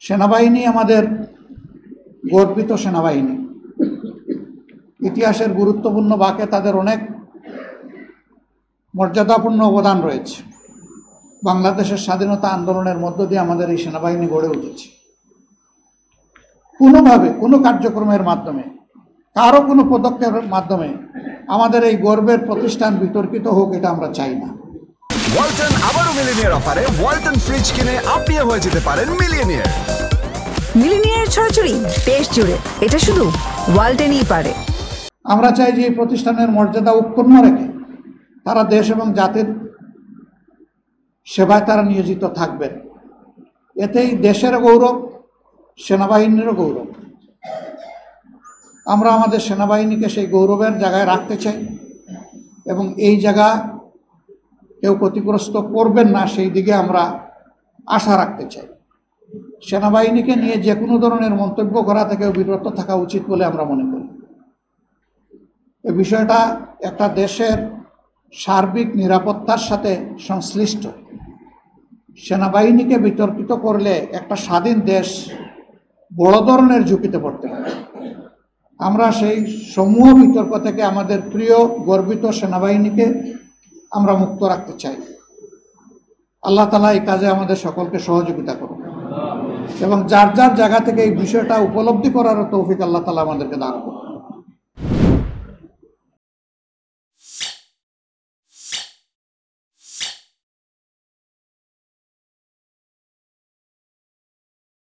সেনাবাহিনী আমাদের গর্বিত সেনাবাহিনী। ইতিহাসের গুরুত্বপূর্ণ বাঁকে তাদের অনেক মর্যাদাপূর্ণ অবদান রয়েছে। বাংলাদেশের স্বাধীনতা আন্দোলনের মধ্য দিয়ে আমাদের এই সেনাবাহিনী গড়ে উঠেছে। কোনোভাবে কোনো কার্যক্রমের মাধ্যমে, কারো কোনো পদক্ষেপের মাধ্যমে আমাদের এই গর্বের প্রতিষ্ঠান বিতর্কিত হোক, এটা আমরা চাই না। ওয়ালটন আবারও মিলিনিয়ার অফারে ওয়ালটন ফ্রিজ কিনে আপনিও হয়ে যেতে পারেন মিলিয়নিয়ার। মিলিনিয়ার ছড়াছড়ি দেশ জুড়ে, এটা শুধু ওয়ালটনই পারে। আমরা চাই যে এই প্রতিষ্ঠানের মর্যাদা অক্ষুণ্ণ রেখে তারা দেশ এবং জাতির সেবায় তারা নিয়োজিত থাকবেন। এতেই দেশের গৌরব, সেনাবাহিনীরও গৌরব। আমরা আমাদের সেনাবাহিনীকে সেই গৌরবের জায়গায় রাখতে চাই এবং এই জায়গা কেউ ক্ষতিগ্রস্ত করবেন না, সেই দিকে আমরা আশা রাখতে চাই। সেনাবাহিনীকে নিয়ে যে কোনো ধরনের মন্তব্য করা থেকেও বিরত থাকা উচিত বলে আমরা মনে করি। এই বিষয়টা একটা দেশের সার্বিক নিরাপত্তার সাথে সংশ্লিষ্ট। সেনাবাহিনীকে বিতর্কিত করলে একটা স্বাধীন দেশ বড় ধরনের ঝুঁকিতে পড়তে পারে। আমরা সেই সমূহ বিতর্ক থেকে আমাদের প্রিয় গর্বিত সেনাবাহিনীকে আমরা মুক্ত রাখতে চাই। আল্লাহ তাআলা এই কাজে আমাদের সকলকে সহযোগিতা করুন এবং যার যার জায়গা থেকে এই বিষয়টা উপলব্ধি করার তৌফিক আল্লাহ তাআলা আমাদেরকে দান করুন।